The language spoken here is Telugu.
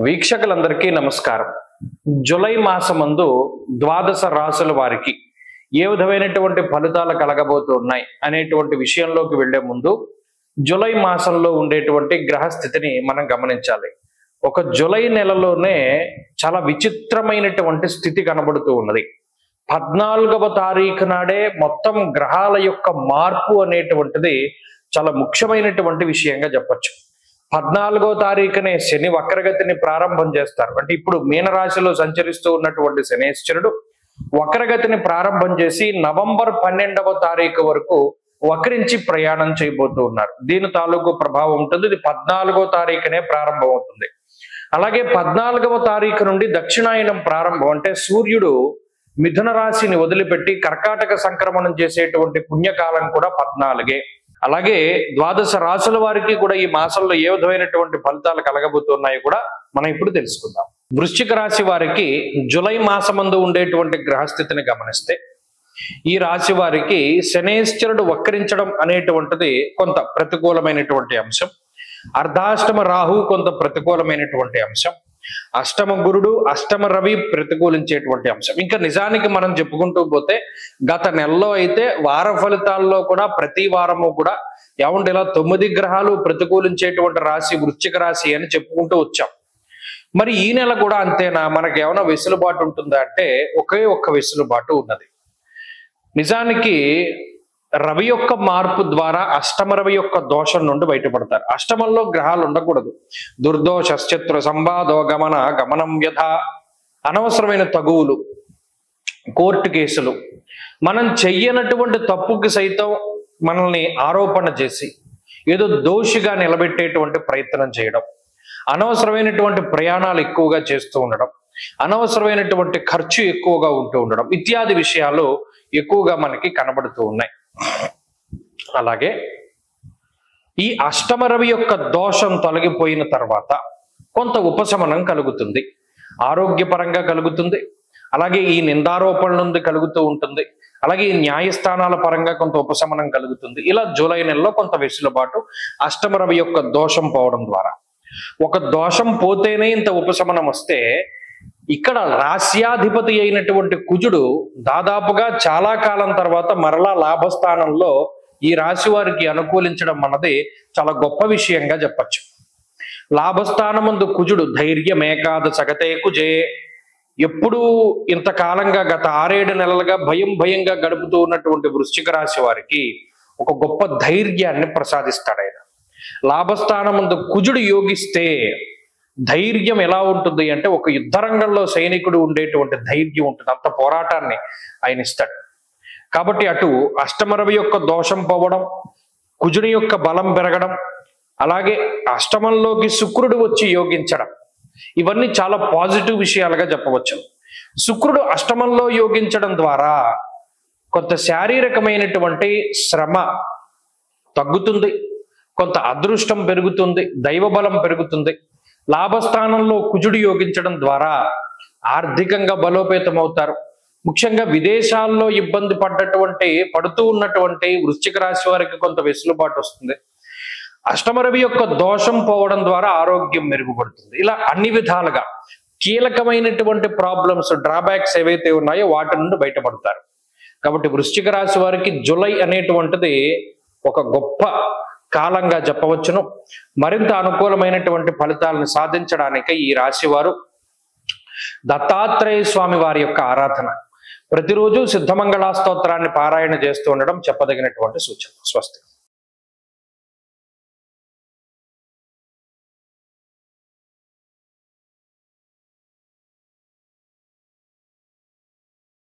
వీక్షకులందరికీ నమస్కారం. జూలై మాసమందు ద్వాదశ రాశుల వారికి ఏ విధమైనటువంటి ఫలితాలు కలగబోతున్నాయి అనేటువంటి విషయంలోకి వెళ్లే ముందు జూలై మాసంలో ఉండేటువంటి గ్రహ స్థితిని మనం గమనించాలి. ఒక జూలై నెలలోనే చాలా విచిత్రమైనటువంటి స్థితి కనబడుతూ ఉన్నది. 14వ తారీఖు నాడే మొత్తం గ్రహాల యొక్క మార్పు అనేటువంటిది చాలా ముఖ్యమైనటువంటి విషయంగా చెప్పచ్చు. 14వ తారీఖునే శని వక్రగతిని ప్రారంభం చేస్తారు. అంటే ఇప్పుడు మీనరాశిలో సంచరిస్తూ ఉన్నటువంటి శనేశ్వరుడు వక్రగతిని ప్రారంభం చేసి నవంబర్ 12వ తారీఖు వరకు వక్రించి ప్రయాణం చేయబోతూ ఉన్నారు. దీని తాలూకు ప్రభావం ఉంటుంది. ఇది 14వ తారీఖునే ప్రారంభం అవుతుంది. అలాగే 14వ తారీఖు నుండి దక్షిణాయనం ప్రారంభం. అంటే సూర్యుడు మిథున రాశిని వదిలిపెట్టి కర్కాటక సంక్రమణం చేసేటువంటి పుణ్యకాలం కూడా 14. అలాగే ద్వాదశ రాశుల వారికి కూడా ఈ మాసంలో ఏ విధమైనటువంటి ఫలితాలు కలగబోతున్నాయో కూడా మనం ఇప్పుడు తెలుసుకుందాం. వృశ్చిక రాశి వారికి జూలై మాసమందు ఉండేటువంటి గ్రహస్థితిని గమనిస్తే ఈ రాశి వారికి శనేశ్వరుడు వక్రించడం అనేటువంటిది కొంత ప్రతికూలమైనటువంటి అంశం. అర్ధాష్టమ రాహు కొంత ప్రతికూలమైనటువంటి అంశం. అష్టమ గురుడు అష్టమ రవి ప్రతికూలించేటువంటి అంశం. ఇంకా నిజానికి మనం చెప్పుకుంటూ పోతే గత నెలలో అయితే వార ఫలితాల్లో కూడా ప్రతి వారము కూడా ఏమంటే ఇలా 9 గ్రహాలు ప్రతికూలించేటువంటి రాశి వృశ్చిక రాశి అని చెప్పుకుంటూ వచ్చాం. మరి ఈ నెల కూడా అంతేనా? మనకి ఏమైనా వెసులుబాటు ఉంటుందా అంటే ఒకే ఒక్క వెసులుబాటు ఉన్నది. నిజానికి రవి యొక్క మార్పు ద్వారా అష్టమ రవి యొక్క దోషం నుండి బయటపడతారు. అష్టమంలో గ్రహాలు ఉండకూడదు. దుర్దోష శత్రు సంవాదో గమనం వ్యధ, అనవసరమైన తగువులు, కోర్టు కేసులు, మనం చెయ్యనటువంటి తప్పుకి సైతం మనల్ని ఆరోపణ చేసి ఏదో దోషిగా నిలబెట్టేటువంటి ప్రయత్నం చేయడం, అనవసరమైనటువంటి ప్రయాణాలు ఎక్కువగా చేస్తూ ఉండడం, అనవసరమైనటువంటి ఖర్చు ఎక్కువగా ఉంటూ ఉండడం ఇత్యాది విషయాలు ఎక్కువగా మనకి కనబడుతూ ఉన్నాయి. అలాగే ఈ అష్టమ రవి యొక్క దోషం తొలగిపోయిన తర్వాత కొంత ఉపశమనం కలుగుతుంది, ఆరోగ్యపరంగా కలుగుతుంది. అలాగే ఈ నిందారోపణ నుండి కలుగుతూ ఉంటుంది. అలాగే ఈ న్యాయస్థానాల పరంగా కొంత ఉపశమనం కలుగుతుంది. ఇలా జూలై నెలలో కొంత వెసులుబాటు అష్టమ రవి యొక్క దోషం పోవడం ద్వారా. ఒక దోషం పోతేనే ఇంత ఉపశమనం వస్తే ఇక్కడ రాశ్యాధిపతి అయినటువంటి కుజుడు దాదాపుగా చాలా కాలం తర్వాత మరలా లాభస్థానంలో ఈ రాశి వారికి అనుకూలించడం అన్నది చాలా గొప్ప విషయంగా చెప్పచ్చు. లాభస్థానమందు కుజుడు ధైర్యమేకాదశగతే కుజే, ఎప్పుడూ ఇంతకాలంగా గత 6-7 నెలలుగా భయంగా గడుపుతూ ఉన్నటువంటి వృశ్చిక రాశి వారికి ఒక గొప్ప ధైర్యాన్ని ప్రసాదిస్తాడు ఆయన. లాభస్థానమందు కుజుడు యోగిస్తే ధైర్యం ఎలా ఉంటుంది అంటే ఒక యుద్ధరంగంలో సైనికుడు ఉండేటువంటి ధైర్యం ఉంటుంది. అంత పోరాటాన్ని ఆయన ఇస్తాడు. కాబట్టి అటు అష్టమ రవి యొక్క దోషం పోవడం, కుజుని యొక్క బలం పెరగడం, అలాగే అష్టమంలోకి శుక్రుడు వచ్చి యోగించడం, ఇవన్నీ చాలా పాజిటివ్ విషయాలుగా చెప్పవచ్చు. శుక్రుడు అష్టమంలో యోగించడం ద్వారా కొంత శారీరకమైనటువంటి శ్రమ తగ్గుతుంది, కొంత అదృష్టం పెరుగుతుంది, దైవ బలం పెరుగుతుంది. లాభస్థానంలో కుజుడు యోగించడం ద్వారా ఆర్థికంగా బలోపేతం అవుతారు. ముఖ్యంగా విదేశాల్లో ఇబ్బంది పడుతూ ఉన్నటువంటి వృశ్చిక రాశి వారికి కొంత వెసులుబాటు వస్తుంది. అష్టమ రవి యొక్క దోషం పోవడం ద్వారా ఆరోగ్యం మెరుగుపడుతుంది. ఇలా అన్ని విధాలుగా కీలకమైనటువంటి ప్రాబ్లమ్స్, డ్రాబ్యాక్స్ ఏవైతే ఉన్నాయో వాటి నుండి బయటపడతారు. కాబట్టి వృశ్చిక రాశి వారికి జూలై అనేటువంటిది ఒక గొప్ప కాలంగా చెప్పవచ్చును. మరింత అనుకూలమైనటువంటి ఫలితాలను సాధించడానికి ఈ రాశి వారు దత్తాత్రేయ స్వామి వారి యొక్క ఆరాధన, ప్రతిరోజు సిద్ధమంగళ స్తోత్రాన్ని పారాయణ చేస్తూ ఉండడం చెప్పదగినటువంటి సూచన. స్వస్తి.